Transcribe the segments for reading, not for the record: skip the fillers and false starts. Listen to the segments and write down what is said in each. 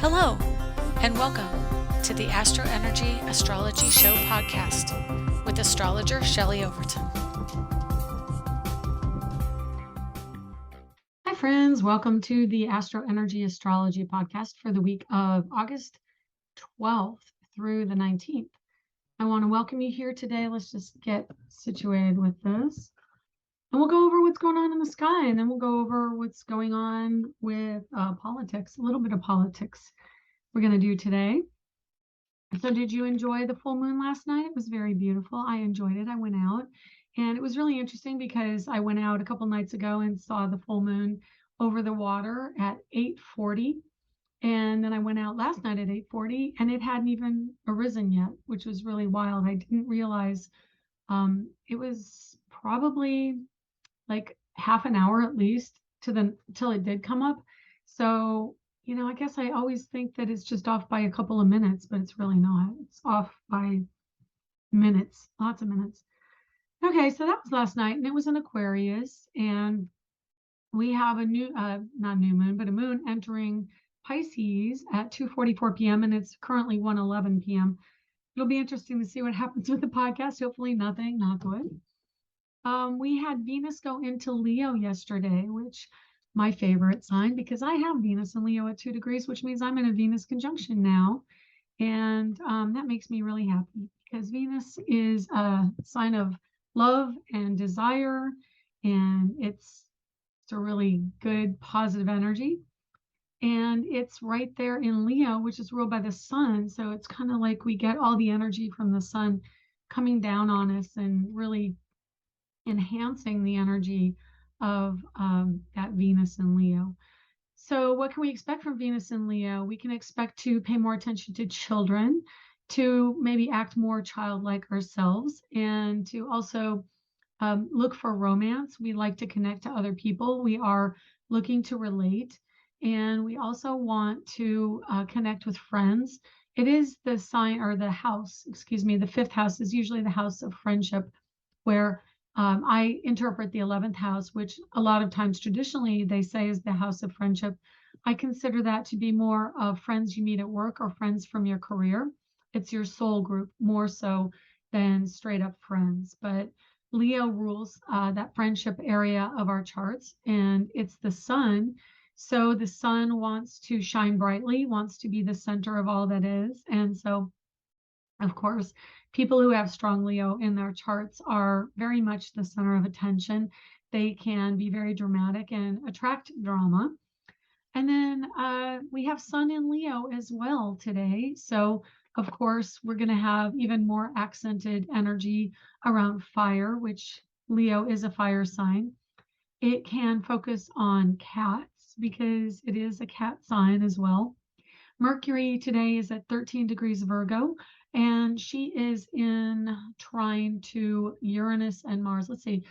Hello, and welcome to the Astrology Show podcast with astrologer Shelley Overton. Hi, friends. Welcome to the Astrology podcast for the week of August 12th through the 19th. I want to welcome you here today. Let's just get situated with this. And we'll go over what's going on in the sky, and then we'll go over what's going on with politics, a little bit of politics we're going to do today. So did you enjoy the full moon last night? It was very beautiful. I enjoyed it. I went out, and it was really interesting because I went out a couple nights ago and saw the full moon over the water at 8:40. And then I went out last night at 8:40, and it hadn't even arisen yet, which was really wild. I didn't realize it was probably like half an hour at least till it did come up. So, I guess I always think that it's just off by a couple of minutes, but it's really not. It's off by minutes, lots of minutes. Okay, so that was last night, and it was in Aquarius, and we have a not new moon, but a moon entering Pisces at 2:44 p.m., and it's currently 1:11 p.m. It'll be interesting to see what happens with the podcast. Hopefully nothing, not good. We had Venus go into Leo yesterday, which my favorite sign, because I have Venus in Leo at 2 degrees, which means I'm in a Venus conjunction now. And that makes me really happy because Venus is a sign of love and desire, and it's a really good positive energy. And it's right there in Leo, which is ruled by the sun. So it's kind of like we get all the energy from the sun coming down on us and really enhancing the energy of that Venus in Leo. So what can we expect from Venus in Leo? We can expect to pay more attention to children, to maybe act more childlike ourselves, and to also look for romance. We like to connect to other people. We are looking to relate, and we also want to connect with friends. It is the sign, or the house, the fifth house is usually the house of friendship, where I interpret the 11th house, which a lot of times traditionally they say is the house of friendship. I consider that to be more of friends you meet at work or friends from your career. It's your soul group more so than straight up friends. But Leo rules that friendship area of our charts, and it's the sun. So the sun wants to shine brightly, wants to be the center of all that is. And so, of course, people who have strong Leo in their charts are very much the center of attention. They can be very dramatic and attract drama. And then we have Sun in Leo as well today. So, of course, we're going to have even more accented energy around fire, which Leo is a fire sign. It can focus on cats because it is a cat sign as well. Mercury today is at 13 degrees Virgo, and she is in trine to Uranus and Mars. Let's see,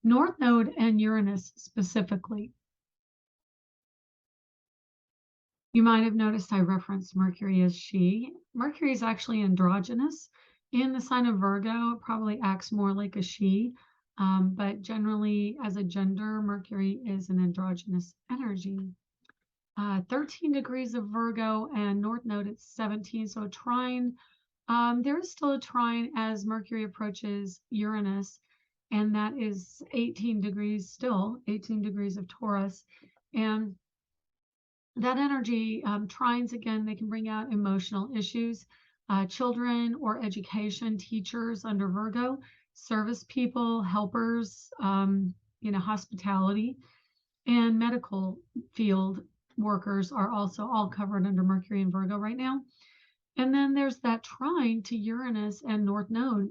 North Node and Uranus specifically. You might have noticed I referenced Mercury as she. Mercury is actually androgynous. In the sign of Virgo, it probably acts more like a she, but generally as a gender, Mercury is an androgynous energy. 13 degrees of Virgo and North Node at 17, so a trine. There is still a trine as Mercury approaches Uranus, and that is 18 degrees still, 18 degrees of Taurus. And that energy, trines, again, they can bring out emotional issues. Children or education, teachers under Virgo, service people, helpers, hospitality, and medical field workers are also all covered under Mercury and Virgo right now. And then there's that trine to Uranus and North Node.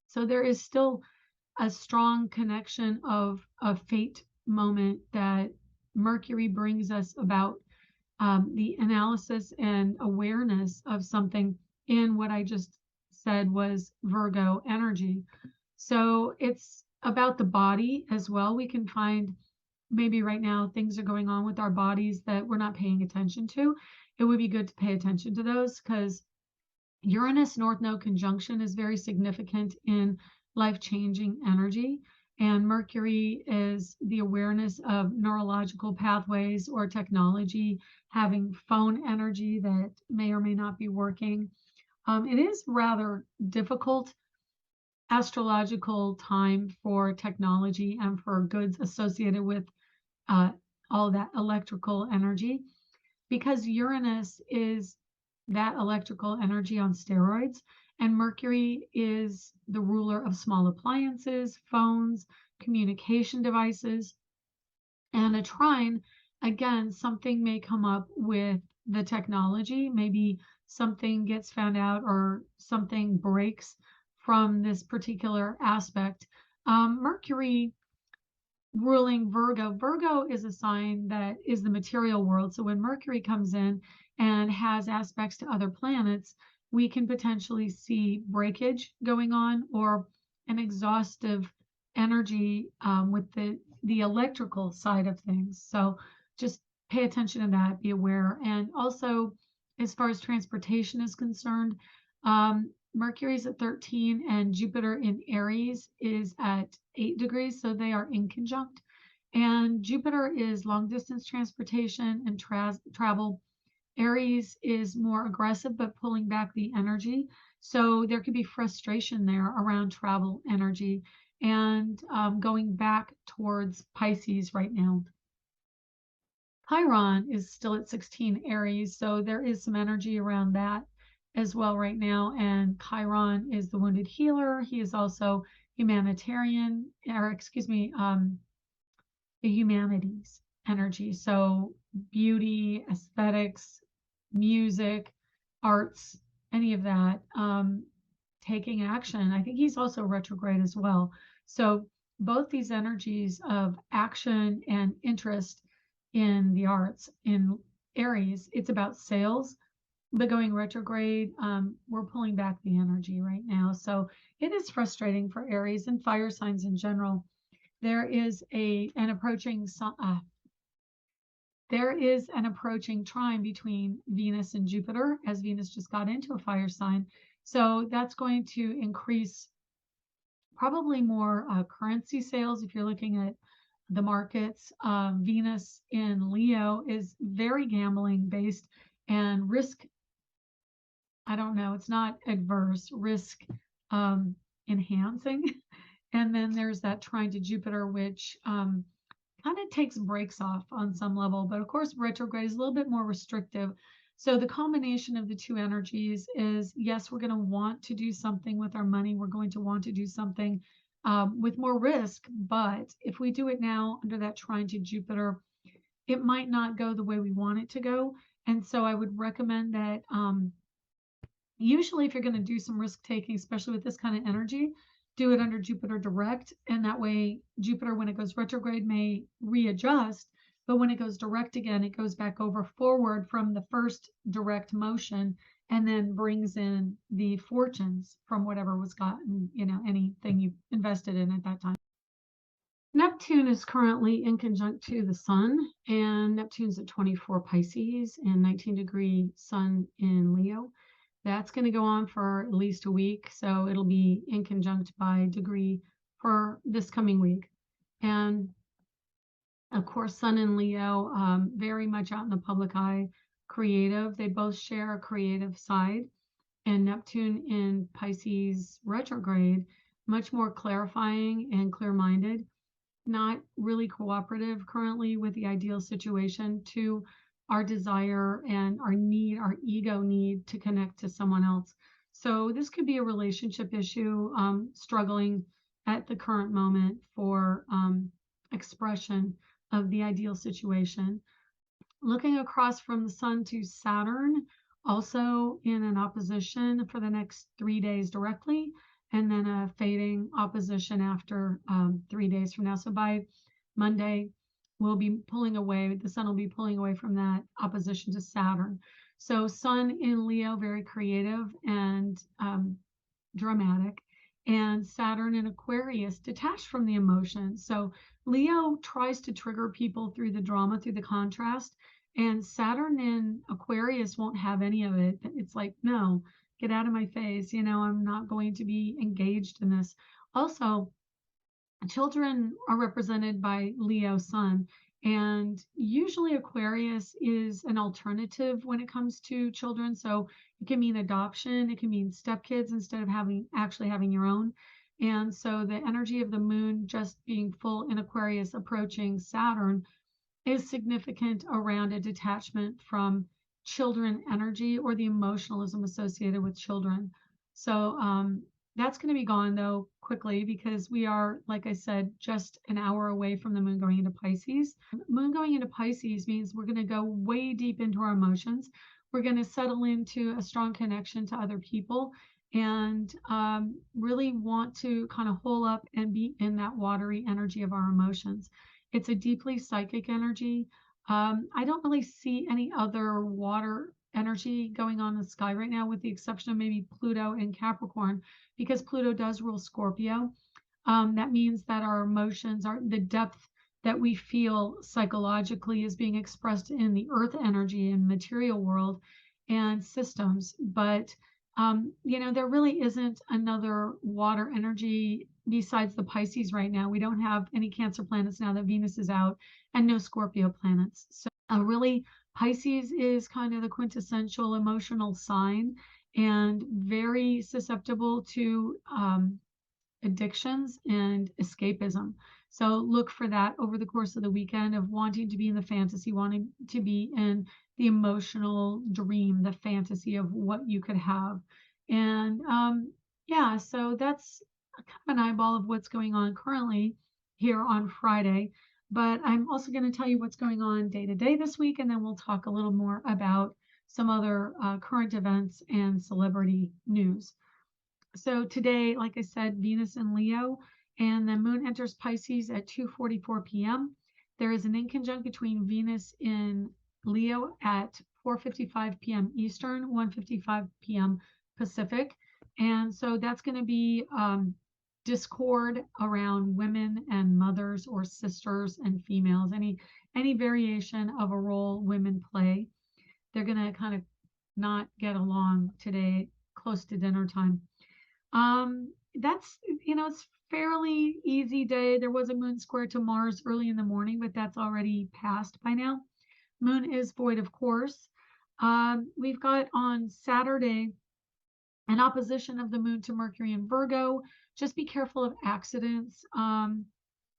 So there is still a strong connection of a fate moment that Mercury brings us about the analysis and awareness of something in what I just said was Virgo energy. So it's about the body as well. We can find maybe right now things are going on with our bodies that we're not paying attention to. It would be good to pay attention to those because Uranus North Node conjunction is very significant in life-changing energy. And Mercury is the awareness of neurological pathways or technology, having phone energy that may or may not be working. It is rather difficult astrological time for technology and for goods associated with uh, all that electrical energy, because Uranus is that electrical energy on steroids, and Mercury is the ruler of small appliances, phones, communication devices, and a trine. Again, something may come up with the technology. Maybe something gets found out or something breaks from this particular aspect. Mercury ruling Virgo. Virgo is a sign that is the material world. So when Mercury comes in and has aspects to other planets, we can potentially see breakage going on or an exhaustive energy with the electrical side of things. So just pay attention to that, be aware. And also, as far as transportation is concerned, Mercury's at 13 and Jupiter in Aries is at 8 degrees, so they are in conjunct. And Jupiter is long distance transportation and travel. Aries is more aggressive but pulling back the energy. So there could be frustration there around travel energy and going back towards Pisces right now. Chiron is still at 16 Aries, so there is some energy around that as well right now. And Chiron is the wounded healer. He is also humanitarian, or excuse me, the humanities energy. So beauty, aesthetics, music, arts, any of that, taking action. I think he's also retrograde as well. So both these energies of action and interest in the arts in Aries, it's about sales, but going retrograde, we're pulling back the energy right now. So it is frustrating for Aries and fire signs in general. There is an approaching trine between Venus and Jupiter, as Venus just got into a fire sign. So that's going to increase probably more currency sales if you're looking at the markets. Venus in Leo is very gambling based and risk. I don't know, it's not adverse, risk enhancing. And then there's that trine to Jupiter, which kind of takes breaks off on some level. But of course, retrograde is a little bit more restrictive. So the combination of the two energies is, yes, we're going to want to do something with our money. We're going to want to do something with more risk. But if we do it now under that trine to Jupiter, it might not go the way we want it to go. And so I would recommend that usually if you're going to do some risk taking, especially with this kind of energy, do it under Jupiter direct. And that way Jupiter, when it goes retrograde, may readjust, but when it goes direct again, it goes back over forward from the first direct motion and then brings in the fortunes from whatever was gotten, anything you invested in at that time. Neptune is currently in conjunct to the sun, and Neptune's at 24 Pisces and 19-degree sun in Leo. That's going to go on for at least a week, so it'll be in conjunct by degree for this coming week. And of course, Sun in Leo, very much out in the public eye, creative. They both share a creative side. And Neptune in Pisces retrograde, much more clarifying and clear-minded, not really cooperative currently with the ideal situation to our desire and our need, our ego need to connect to someone else. So this could be a relationship issue, struggling at the current moment for expression of the ideal situation. Looking across from the sun to Saturn, also in an opposition for the next 3 days directly, and then a fading opposition after 3 days from now. So by Monday, we'll be pulling away, the sun will be pulling away from that opposition to Saturn. So sun in Leo, very creative and dramatic, and Saturn in Aquarius, detached from the emotions. So Leo tries to trigger people through the drama, through the contrast, and Saturn in Aquarius won't have any of it. It's like, no, get out of my face. I'm not going to be engaged in this. Also, children are represented by Leo sun, and usually Aquarius is an alternative when it comes to children. So it can mean adoption, it can mean stepkids instead of actually having your own. And so the energy of the moon just being full in Aquarius approaching Saturn is significant around a detachment from children energy or the emotionalism associated with children. So that's going to be gone though quickly, because we are, like I said, just an hour away from the moon going into Pisces. Moon going into Pisces means we're going to go way deep into our emotions. We're going to settle into a strong connection to other people and really want to kind of hole up and be in that watery energy of our emotions. It's a deeply psychic energy. I don't really see any other water energy going on in the sky right now, with the exception of maybe Pluto and Capricorn, because Pluto does rule Scorpio. That means that our emotions are the depth that we feel psychologically is being expressed in the earth energy and material world and systems. But there really isn't another water energy besides the Pisces right now. We don't have any Cancer planets now that Venus is out, and no Scorpio planets. So really, Pisces is kind of the quintessential emotional sign and very susceptible to addictions and escapism. So look for that over the course of the weekend, of wanting to be in the fantasy, wanting to be in the emotional dream, the fantasy of what you could have. And yeah, so that's kind of an eyeball of what's going on currently here on Friday. But I'm also going to tell you what's going on day to day this week, and then we'll talk a little more about some other current events and celebrity news. So today, like I said, Venus in Leo, and the moon enters Pisces at 2:44 p.m. There is an inconjunct between Venus in Leo at 4:55 p.m. Eastern, 1:55 p.m. Pacific. And so that's going to be discord around women and mothers or sisters and females, any variation of a role women play. They're going to kind of not get along today close to dinner time. That's, it's fairly easy day. There was a moon square to Mars early in the morning, but that's already passed by now. Moon is void, of course. We've got on Saturday an opposition of the moon to Mercury in Virgo. Just be careful of accidents.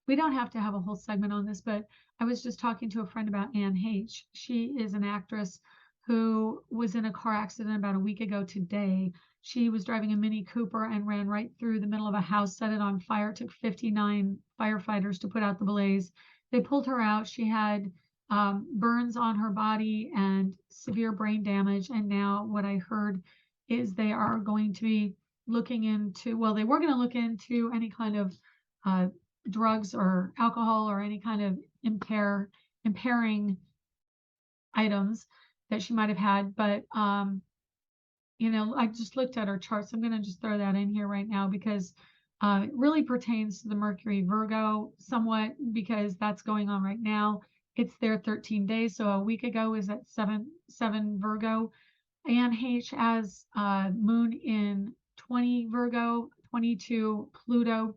We don't have to have a whole segment on this, but I was just talking to a friend about Anne Heche. She is an actress who was in a car accident about a week ago today. She was driving a Mini Cooper and ran right through the middle of a house, set it on fire. It took 59 firefighters to put out the blaze. They pulled her out. She had burns on her body and severe brain damage. And now what I heard is they are going to be looking into, well, they were going to look into any kind of drugs or alcohol or any kind of impairing items that she might have had. But I just looked at her chart, so I'm going to just throw that in here right now, because it really pertains to the Mercury Virgo somewhat, because that's going on right now. It's there 13 days. So a week ago is at 7 Virgo. Anne Heche as moon in 20 Virgo, 22 Pluto,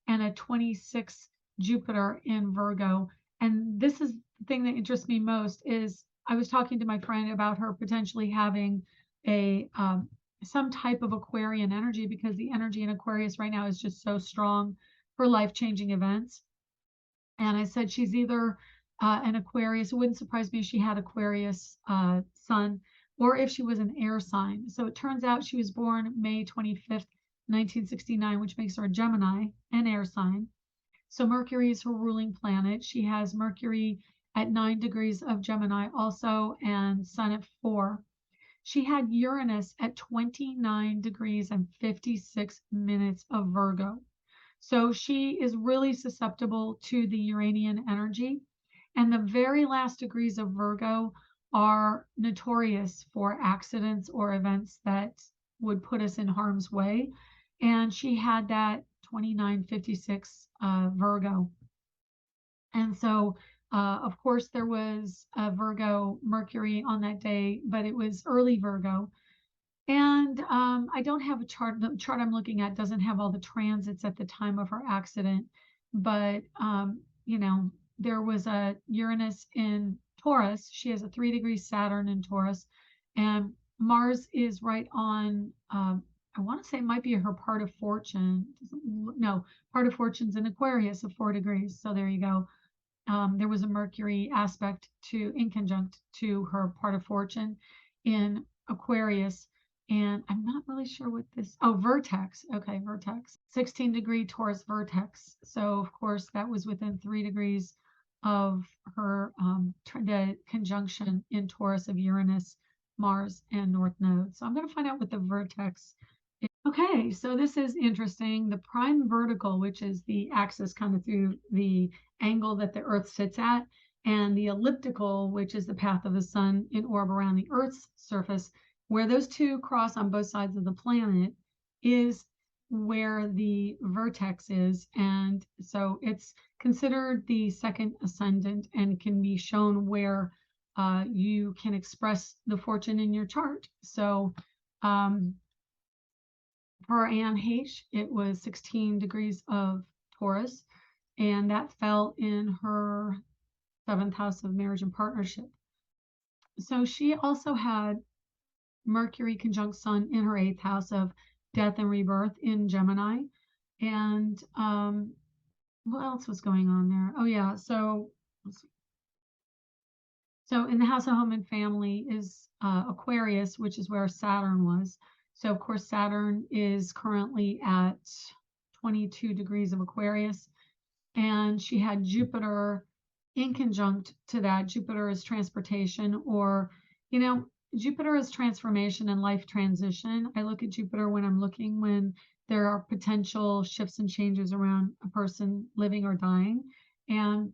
and a 26 Jupiter in Virgo. And this is the thing that interests me most. Is I was talking to my friend about her potentially having a some type of Aquarian energy, because the energy in Aquarius right now is just so strong for life-changing events. And I said she's either an Aquarius. It wouldn't surprise me if she had Aquarius sun, or if she was an air sign. So it turns out she was born May 25th, 1969, which makes her a Gemini, an air sign. So Mercury is her ruling planet. She has Mercury at 9 degrees of Gemini also, and Sun at 4. She had Uranus at 29 degrees and 56 minutes of Virgo. So she is really susceptible to the Uranian energy. And the very last degrees of Virgo are notorious for accidents or events that would put us in harm's way. And she had that 2956 Virgo. And so, of course, there was a Virgo Mercury on that day, but it was early Virgo. And I don't have a chart. The chart I'm looking at doesn't have all the transits at the time of her accident. but there was a Uranus in Taurus. She has a 3-degree Saturn in Taurus, and Mars is right on. I want to say it might be her part of fortune. No, part of fortune's in Aquarius of 4 degrees. So there you go. There was a Mercury aspect in conjunct to her part of fortune in Aquarius. And I'm not really sure what vertex. Okay, vertex. 16-degree Taurus vertex. So, of course, that was within 3 degrees of her, the conjunction in Taurus of Uranus, Mars, and North Node. So I'm going to find out what the vertex. Okay, so this is interesting. The prime vertical, which is the axis kind of through the angle that the Earth sits at, and the elliptical, which is the path of the sun in orb around the Earth's surface, where those two cross on both sides of the planet, is where the vertex is. And so it's considered the second ascendant and can be shown where you can express the fortune in your chart. So, for Anne Heche, it was 16 degrees of Taurus, and that fell in her 7th house of marriage and partnership. So she also had Mercury conjunct Sun in her 8th house of death and rebirth in Gemini. And what else was going on there? Oh, yeah. So in the house of home and family is Aquarius, which is where Saturn was. So, of course, Saturn is currently at 22 degrees of Aquarius, and she had Jupiter in conjunct to that. Jupiter is transportation, or, Jupiter is transformation and life transition. I look at Jupiter when there are potential shifts and changes around a person living or dying. And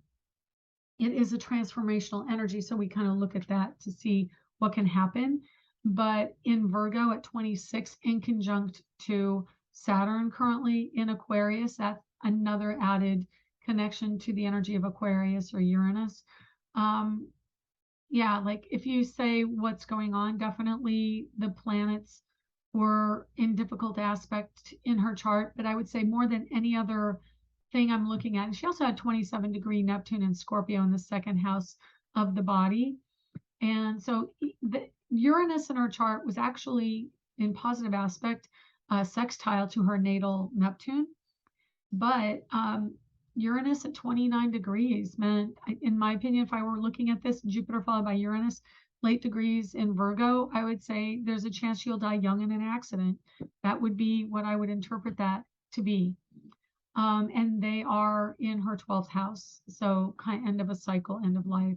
it is a transformational energy. So we kind of look at that to see what can happen. But in Virgo at 26, in conjunct to Saturn currently in Aquarius, that's another added connection to the energy of Aquarius or Uranus. Yeah, like if you say what's going on, definitely the planets were in difficult aspect in her chart, but I would say more than any other thing I'm looking at. And she also had 27-degree Neptune and Scorpio in the 2nd house of the body. And so the Uranus in her chart was actually in positive aspect, sextile to her natal Neptune. But Uranus at 29 degrees meant, in my opinion, if I were looking at this, Jupiter followed by Uranus, late degrees in Virgo, I would say there's a chance she'll die young in an accident. That would be what I would interpret that to be. And they are in her 12th house. So kind of end of a cycle, end of life.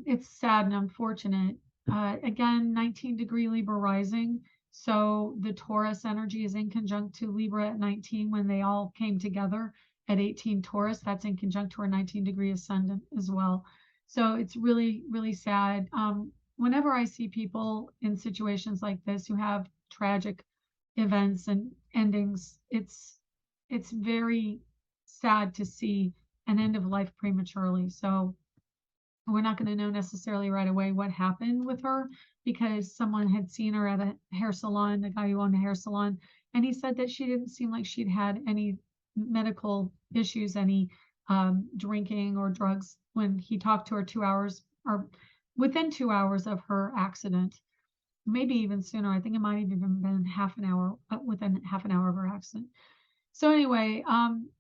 It's sad and unfortunate. Again, 19-degree Libra rising. So the Taurus energy is in conjunct to Libra at 19 when they all came together at 18 Taurus. That's in conjunct to our 19-degree ascendant as well. So it's really, really sad. Whenever I see people in situations like this who have tragic events and endings, it's very sad to see an end of life prematurely. So we're not going to know necessarily right away what happened with her, because someone had seen her at a hair salon, the guy who owned a hair salon, and he said that she didn't seem like she'd had any medical issues, any drinking or drugs when he talked to her 2 hours or within 2 hours of her accident, maybe even sooner. I think it might have even been half an hour, within half an hour of her accident. So anyway,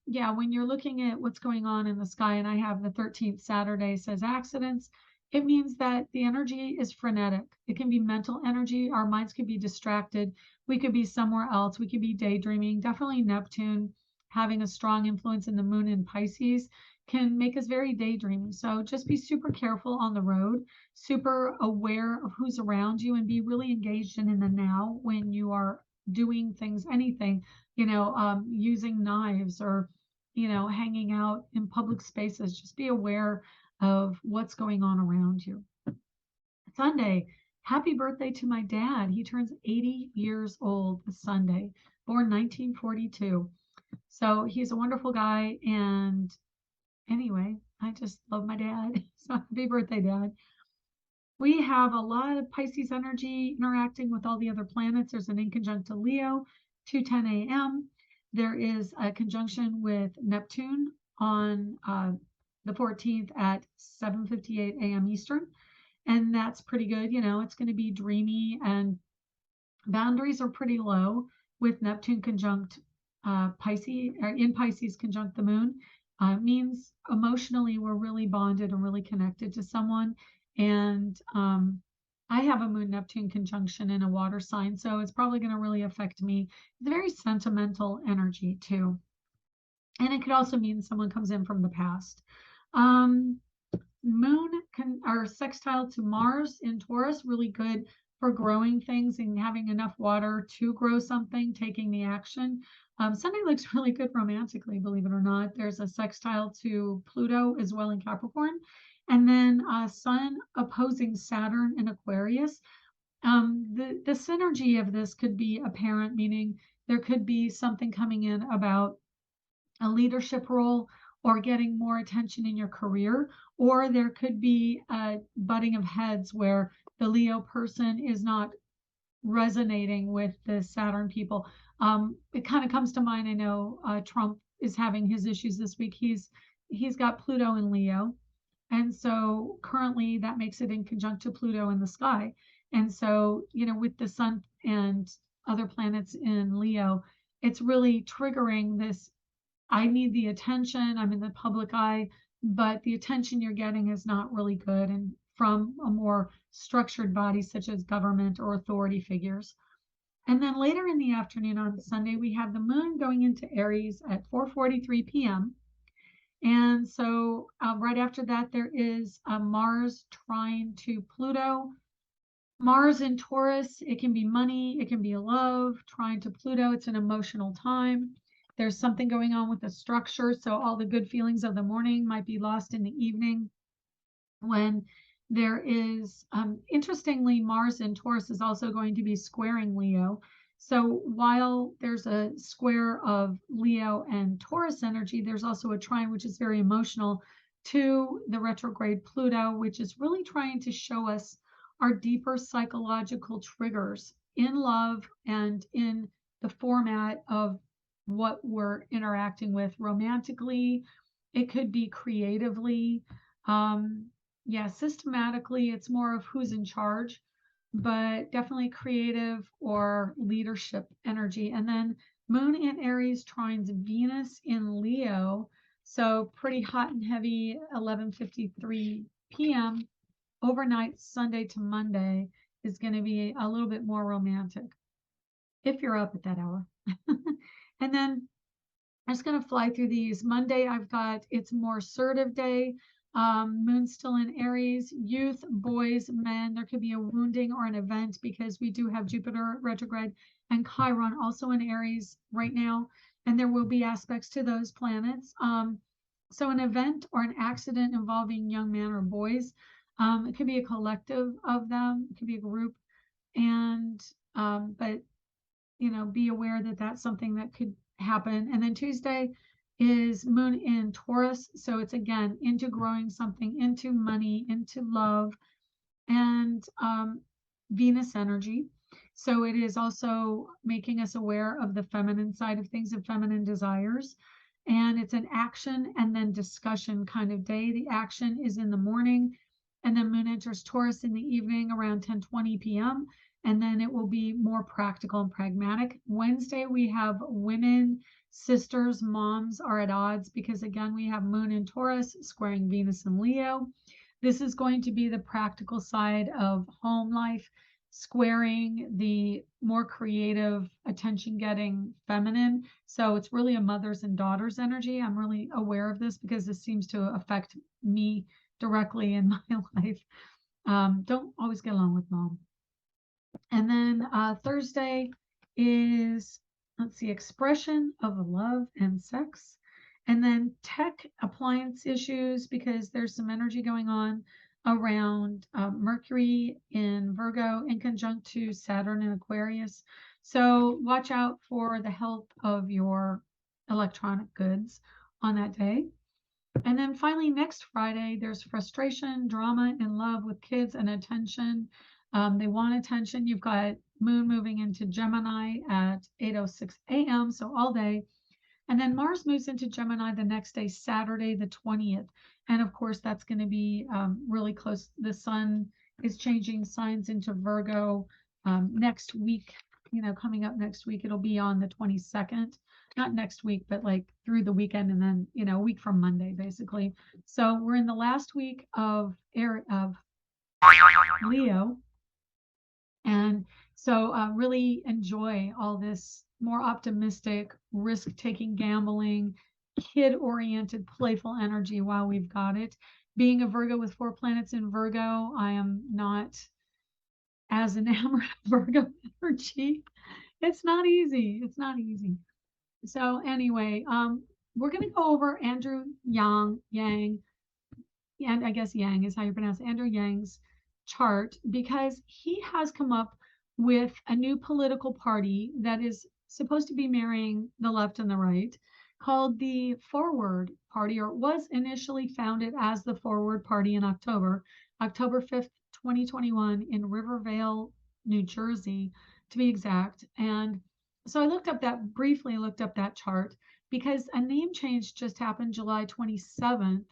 yeah, when you're looking at what's going on in the sky, and I have the 13th Saturday says accidents, it means that the energy is frenetic. It can be mental energy. Our minds can be distracted. We could be somewhere else. We could be daydreaming. Definitely Neptune having a strong influence in the moon in Pisces can make us very daydreaming. So just be super careful on the road, super aware of who's around you, and be really engaged in the now when you are doing things, anything, using knives or, hanging out in public spaces. Just be aware of what's going on around you. Sunday, happy birthday to my dad. He turns 80 years old this Sunday, born 1942. So he's a wonderful guy. And anyway, I just love my dad. So happy birthday, Dad. We have a lot of Pisces energy interacting with all the other planets. There's an inconjunct to Leo, 2:10 a.m. There is a conjunction with Neptune on the 14th at 7:58 a.m. Eastern, and that's pretty good. It's going to be dreamy, and boundaries are pretty low with Neptune conjunct Pisces, or in Pisces conjunct the moon. Means emotionally we're really bonded and really connected to someone. And I have a moon Neptune conjunction in a water sign, so it's probably going to really affect me. It's a very sentimental energy too. And it could also mean someone comes in from the past. Um, Moon or sextile to Mars in Taurus, really good for growing things and having enough water to grow something, taking the action. Sunday looks really good romantically, believe it or not. There's a sextile to Pluto as well in Capricorn. And then Sun opposing Saturn in Aquarius. The synergy of this could be apparent, meaning there could be something coming in about a leadership role or getting more attention in your career, or there could be a butting of heads where the Leo person is not resonating with the Saturn people. It kind of comes to mind. I know Trump is having his issues this week. He's got Pluto in Leo, and so currently that makes it in conjunct to Pluto in the sky. And so, with the sun and other planets in Leo, it's really triggering this. I need the attention. I'm in the public eye, but the attention you're getting is not really good, and from a more structured body such as government or authority figures. And then later in the afternoon on Sunday, we have the moon going into Aries at 4:43 p.m. And so right after that, there is a Mars trine to Pluto. Mars in Taurus, it can be money, it can be love. Trine to Pluto, it's an emotional time. There's something going on with the structure, so all the good feelings of the morning might be lost in the evening when there is, interestingly, Mars in Taurus is also going to be squaring Leo. So while there's a square of Leo and Taurus energy, there's also a trine, which is very emotional, to the retrograde Pluto, which is really trying to show us our deeper psychological triggers in love and in the format of what we're interacting with romantically. It could be creatively. Yeah, systematically, it's more of who's in charge, but definitely creative or leadership energy. And then Moon in Aries trines Venus in Leo. So pretty hot and heavy, 11:53 p.m. Overnight, Sunday to Monday, is going to be a little bit more romantic if you're up at that hour. And then I'm just going to fly through these. Monday, I've got it's more assertive day. Moon still in Aries, youth, boys, men. There could be a wounding or an event because we do have Jupiter retrograde and Chiron also in Aries right now, and there will be aspects to those planets. So an event or an accident involving young men or boys. It could be a collective of them. It could be a group, and but be aware that that's something that could happen. And then Tuesday is Moon in Taurus. So it's again into growing something, into money, into love, and Venus energy. So it is also making us aware of the feminine side of things, of feminine desires. And it's an action and then discussion kind of day. The action is in the morning, and then Moon enters Taurus in the evening around 10:20 p.m. And then it will be more practical and pragmatic. Wednesday, we have women, sisters, moms are at odds because, again, we have Moon in Taurus squaring Venus and Leo. This is going to be the practical side of home life, squaring the more creative, attention-getting feminine. So it's really a mothers and daughters energy. I'm really aware of this because this seems to affect me directly in my life. Don't always get along with mom. And then Thursday is, let's see, expression of love and sex. And then tech appliance issues, because there's some energy going on around Mercury in Virgo in conjunct to Saturn in Aquarius. So watch out for the health of your electronic goods on that day. And then finally, next Friday, there's frustration, drama, and love with kids and attention. They want attention. You've got Moon moving into Gemini at 8:06 a.m. So all day. And then Mars moves into Gemini the next day, Saturday, the 20th. And of course, that's going to be really close. The sun is changing signs into Virgo next week, coming up next week. It'll be on the 22nd, not next week, but like through the weekend and then, a week from Monday, basically. So we're in the last week of Leo. And so really enjoy all this more optimistic, risk-taking gambling, kid-oriented, playful energy while we've got it. Being a Virgo with 4 planets in Virgo, I am not as enamored of Virgo energy. It's not easy. It's not easy. So anyway, we're going to go over Andrew Yang, and I guess Yang is how you pronounce it, Andrew Yang's chart, because he has come up with a new political party that is supposed to be marrying the left and the right, called the Forward Party, or was initially founded as the Forward Party in October 5th, 2021, in Rivervale, New Jersey, to be exact. And so I briefly looked up that chart because a name change just happened July 27th,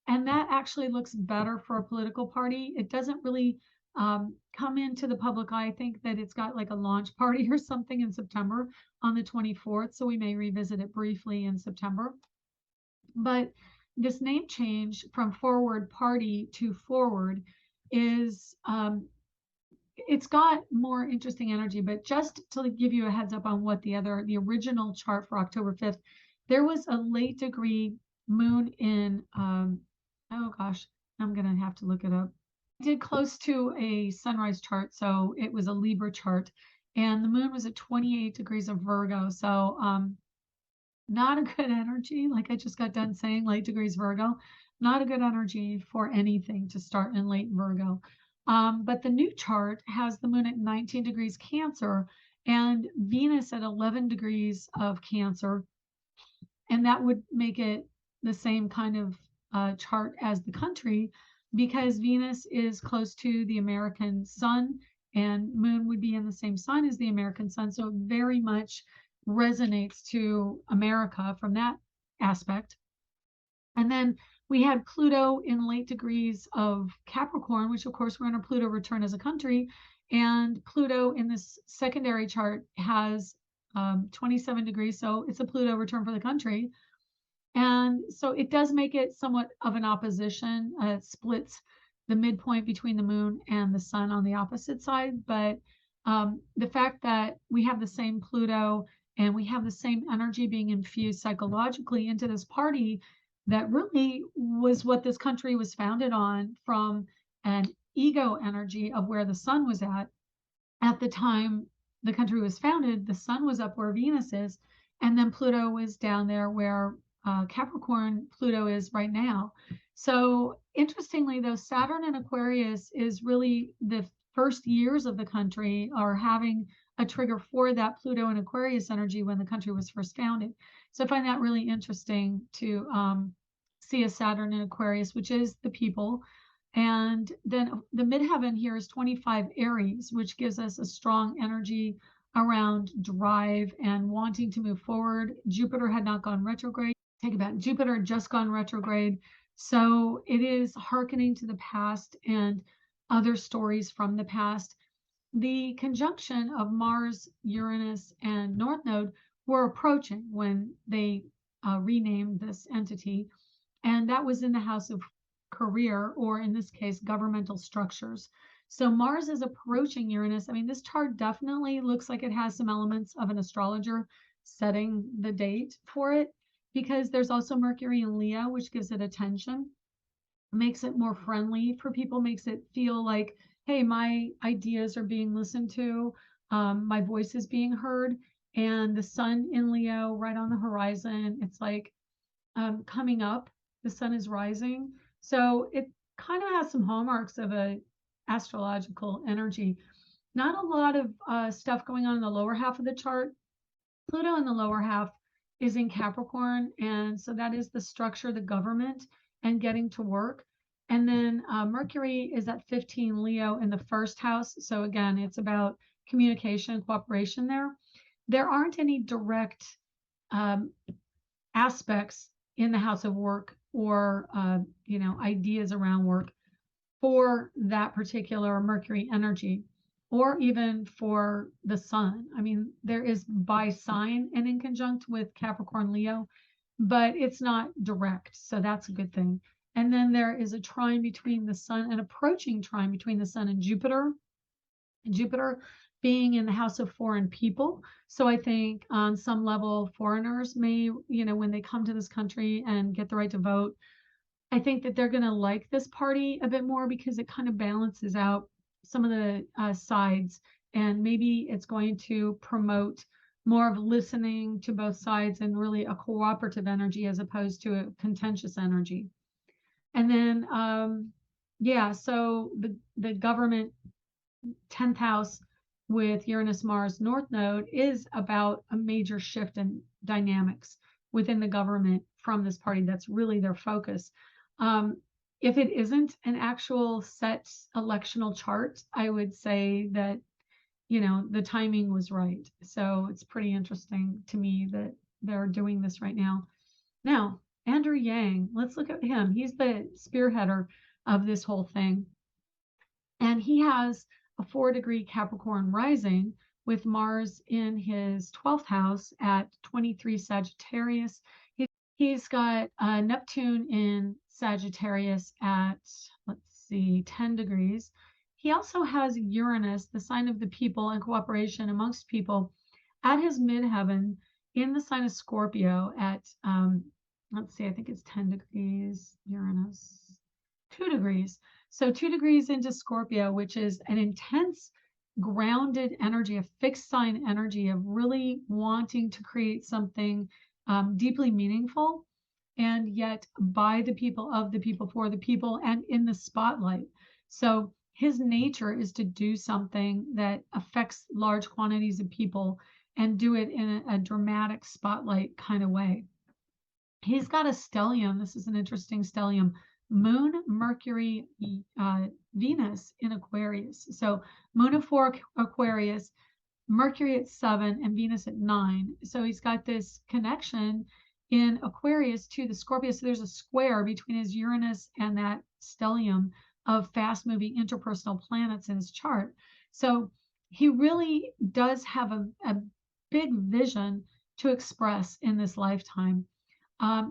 and that actually looks better for a political party. It doesn't really come into the public eye. I think that it's got like a launch party or something in September on the 24th, so we may revisit it briefly in September. But this name change from Forward Party to Forward is it's got more interesting energy. But just to give you a heads up on what the original chart for October 5th, there was a late degree moon in oh gosh, I'm gonna have to look it up. I did close to a sunrise chart, so it was a Libra chart, and the moon was at 28 degrees of Virgo. So not a good energy, like I just got done saying, late degrees Virgo, not a good energy for anything to start in late Virgo. But the new chart has the moon at 19 degrees Cancer and Venus at 11 degrees of Cancer. And that would make it the same kind of chart as the country, because Venus is close to the American sun and moon would be in the same sign as the American sun. So it very much resonates to America from that aspect. And then we had Pluto in late degrees of Capricorn, which of course we're in a Pluto return as a country. And Pluto in this secondary chart has 27 degrees. So it's a Pluto return for the country. And so it does make it somewhat of an opposition. It splits the midpoint between the moon and the sun on the opposite side. But the fact that we have the same Pluto and we have the same energy being infused psychologically into this party that really was what this country was founded on, from an ego energy of where the sun was at the time the country was founded. The sun was up where Venus is, and then Pluto was down there where Capricorn Pluto is right now. So interestingly, though, Saturn in Aquarius is really the first years of the country are having a trigger for that Pluto and Aquarius energy when the country was first founded. So I find that really interesting to see a Saturn in Aquarius, which is the people. And then the midheaven here is 25 Aries, which gives us a strong energy around drive and wanting to move forward. Jupiter had not gone retrograde. Take it back. Jupiter had just gone retrograde. So it is hearkening to the past and other stories from the past. The conjunction of Mars, Uranus, and North Node were approaching when they renamed this entity. And that was in the house of career, or in this case, governmental structures. So Mars is approaching Uranus. I mean, this chart definitely looks like it has some elements of an astrologer setting the date for it, because there's also Mercury in Leo, which gives it attention, makes it more friendly for people, makes it feel like, hey, my ideas are being listened to, my voice is being heard. And the sun in Leo right on the horizon, it's like coming up, the sun is rising. So it kind of has some hallmarks of a astrological energy. Not a lot of stuff going on in the lower half of the chart. Pluto in the lower half is in Capricorn, and so that is the structure, the government, and getting to work. And then Mercury is at 15 Leo in the first house. So again, it's about communication and cooperation there. There aren't any direct aspects in the house of work or, ideas around work for that particular Mercury energy, or even for the sun. I mean, there is by sign and in conjunct with Capricorn Leo, but it's not direct. So that's a good thing. And then there is a trine between the sun, an approaching trine between the sun and Jupiter. Jupiter being in the house of foreign people. So I think on some level, foreigners may, when they come to this country and get the right to vote, I think that they're going to like this party a bit more because it kind of balances out some of the sides, and maybe it's going to promote more of listening to both sides and really a cooperative energy as opposed to a contentious energy. And then, yeah, so the government 10th house with Uranus Mars North Node is about a major shift in dynamics within the government from this party. That's really their focus. If it isn't an actual set electional chart, I would say that, the timing was right. So it's pretty interesting to me that they're doing this right now. Now, Andrew Yang, let's look at him. He's the spearheader of this whole thing. And he has a 4-degree Capricorn rising with Mars in his 12th house at 23 Sagittarius. He's got Neptune in Sagittarius at, let's see, 10 degrees. He also has Uranus, the sign of the people and cooperation amongst people, at his midheaven in the sign of Scorpio at, let's see, I think it's 10 degrees, Uranus, 2 degrees. So 2 degrees into Scorpio, which is an intense grounded energy, a fixed sign energy of really wanting to create something deeply meaningful, and yet by the people, of the people, for the people, and in the spotlight. So his nature is to do something that affects large quantities of people and do it in a dramatic spotlight kind of way. He's got a stellium. This is an interesting stellium. Moon, Mercury, Venus in Aquarius. So Moon of 4 Aquarius, Mercury at 7, and Venus at 9. So he's got this connection in Aquarius to the Scorpio. So there's a square between his Uranus and that stellium of fast-moving interpersonal planets in his chart. So he really does have a big vision to express in this lifetime.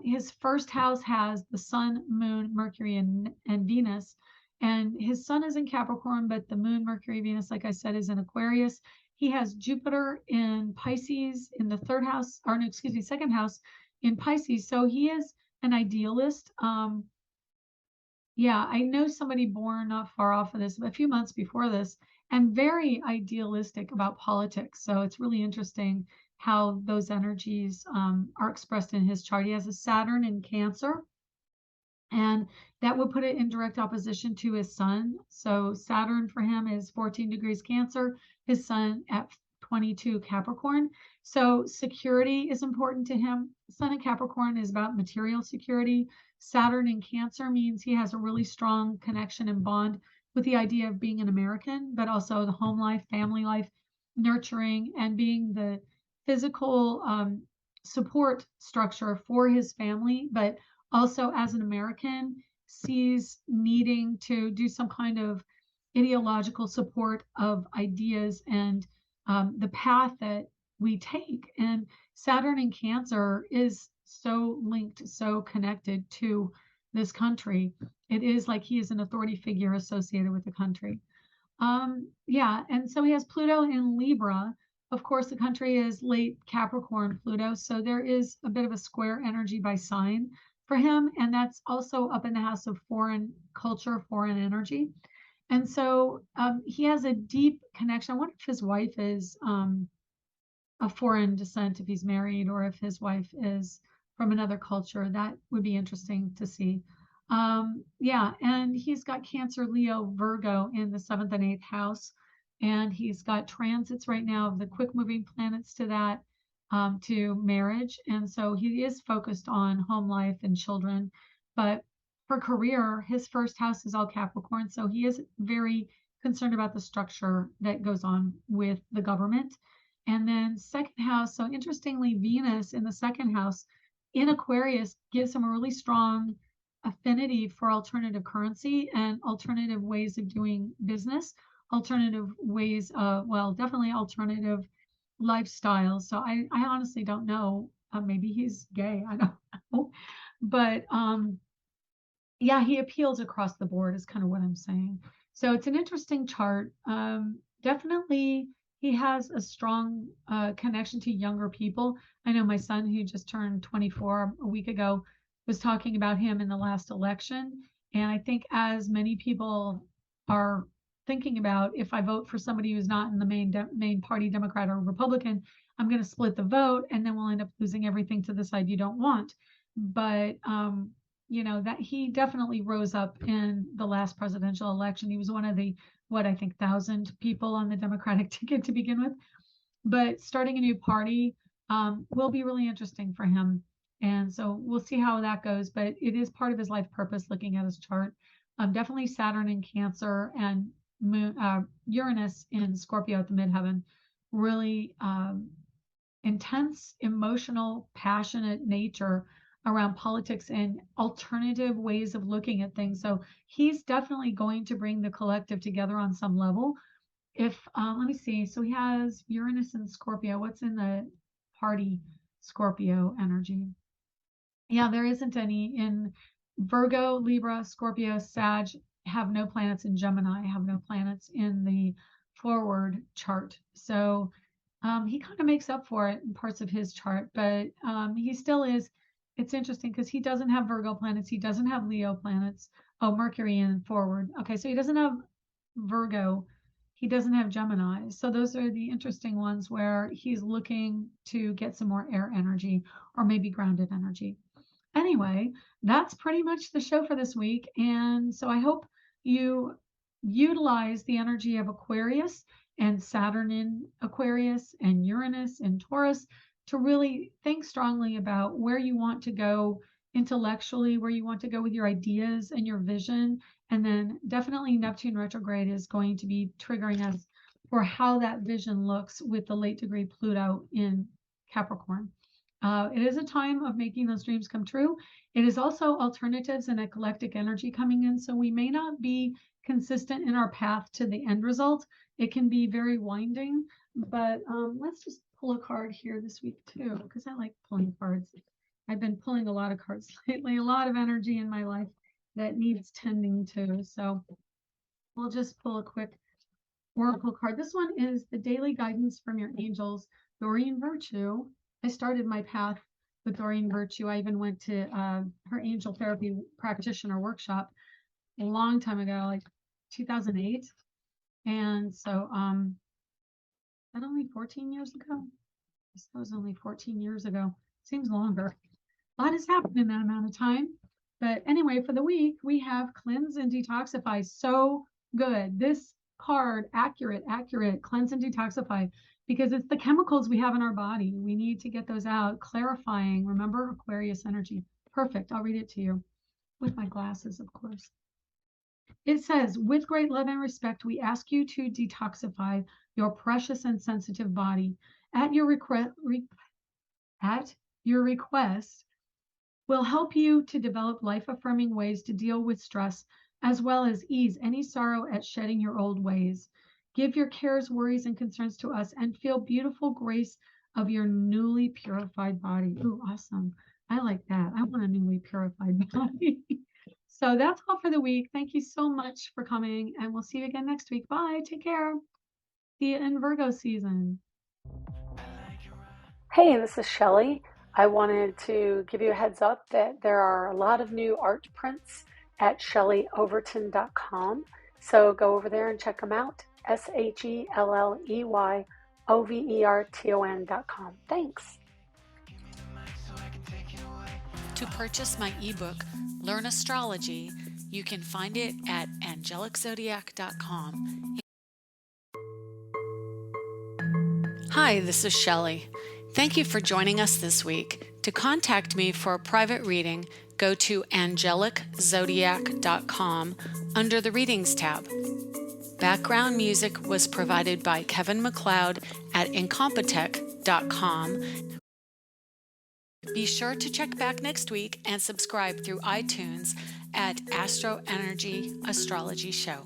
His first house has the Sun, Moon, Mercury, and Venus. And his Sun is in Capricorn, but the Moon, Mercury, Venus, like I said, is in Aquarius. He has Jupiter in Pisces in the third house, or no, excuse me, second house in Pisces. So he is an idealist. Yeah, I know somebody born not far off of this, a few months before this, and very idealistic about politics. So it's really interesting how those energies are expressed in his chart. He has a Saturn in Cancer, and that would put it in direct opposition to his sun. So Saturn for him is 14 degrees Cancer, his sun at 22 Capricorn. So security is important to him. Sun in Capricorn is about material security. Saturn in Cancer means he has a really strong connection and bond with the idea of being an American, but also the home life, family life, nurturing, and being the physical support structure for his family, but also as an American sees needing to do some kind of ideological support of ideas and the path that we take. And Saturn in Cancer is so linked, so connected to this country. It is like he is an authority figure associated with the country. Yeah, and so he has Pluto in Libra. Of course, the country is late Capricorn Pluto, so there is a bit of a square energy by sign for him, and that's also up in the house of foreign culture, foreign energy. And so he has a deep connection. I wonder if his wife is a foreign descent, if he's married, or if his wife is from another culture. That would be interesting to see. Yeah, and he's got Cancer, Leo, Virgo in the 7th and 8th house. And he's got transits right now of the quick moving planets to that, to marriage. And so he is focused on home life and children. But for career, his first house is all Capricorn. So he is very concerned about the structure that goes on with the government. And then second house, so interestingly, Venus in the second house in Aquarius gives him a really strong affinity for alternative currency and alternative ways of doing business, alternative ways of, well, definitely alternative lifestyles. So I honestly don't know. Maybe he's gay. I don't know. But yeah, he appeals across the board is kind of what I'm saying. So it's an interesting chart. Definitely he has a strong connection to younger people. I know my son, who just turned 24 a week ago, was talking about him in the last election. And I think as many people are thinking about, if I vote for somebody who's not in the main party, Democrat or Republican, I'm going to split the vote, and then we'll end up losing everything to the side you don't want. But that he definitely rose up in the last presidential election. He was one of the, what, I think 1,000 people on the Democratic ticket to begin with. But starting a new party will be really interesting for him. And so we'll see how that goes. But it is part of his life purpose looking at his chart. Definitely Saturn in Cancer and Uranus in Scorpio at the midheaven. Really intense, emotional, passionate nature around politics and alternative ways of looking at things. So he's definitely going to bring the collective together on some level. If let me see, so he has Uranus and Scorpio. What's in the party Scorpio energy? Yeah, there isn't any in Virgo, Libra, Scorpio, Sag. Have no planets in Gemini, have no planets in the forward chart. So he kind of makes up for it in parts of his chart, but he still is. It's interesting because he doesn't have Virgo planets. He doesn't have Leo planets. Oh, Mercury in forward. Okay, so he doesn't have Virgo. He doesn't have Gemini. So those are the interesting ones where he's looking to get some more air energy or maybe grounded energy. Anyway, that's pretty much the show for this week. And so I hope you utilize the energy of Aquarius and Saturn in Aquarius and Uranus in Taurus to really think strongly about where you want to go intellectually, where you want to go with your ideas and your vision. And then definitely Neptune retrograde is going to be triggering us for how that vision looks with the late degree Pluto in Capricorn. It is a time of making those dreams come true. It is also alternatives and eclectic energy coming in. So we may not be consistent in our path to the end result. It can be very winding, but let's just pull a card here this week too, because I like pulling cards. I've been pulling a lot of cards lately, a lot of energy in my life that needs tending to. So we'll just pull a quick oracle card. This one is the daily guidance from your angels, Doreen Virtue. I started my path with Doreen Virtue. I even went to her angel therapy practitioner workshop a long time ago, like 2008. And so that only 14 years ago? I guess that was only 14 years ago. Seems longer. A lot has happened in that amount of time. But anyway, for the week, we have cleanse and detoxify. So good. This card, accurate, cleanse and detoxify, because it's the chemicals we have in our body. We need to get those out, clarifying. Remember, Aquarius energy. Perfect. I'll read it to you with my glasses, of course. It says, with great love and respect, we ask you to detoxify your precious and sensitive body. At your request, we'll help you to develop life-affirming ways to deal with stress, as well as ease any sorrow at shedding your old ways. Give your cares, worries, and concerns to us and feel beautiful grace of your newly purified body. Ooh, awesome. I like that. I want a newly purified body. So that's all for the week. Thank you so much for coming, and we'll see you again next week. Bye. Take care. See you in Virgo season. Hey, this is Shelley. I wanted to give you a heads up that there are a lot of new art prints at shelleyoverton.com. So go over there and check them out. SHELLEYOVERTON.com. Thanks. To purchase my ebook, Learn Astrology, you can find it at angeliczodiac.com. Hi, this is Shelley. Thank you for joining us this week. To contact me for a private reading, go to angeliczodiac.com under the Readings tab. Background music was provided by Kevin MacLeod at incompetech.com. Be sure to check back next week and subscribe through iTunes at Astro Energy Astrology Show.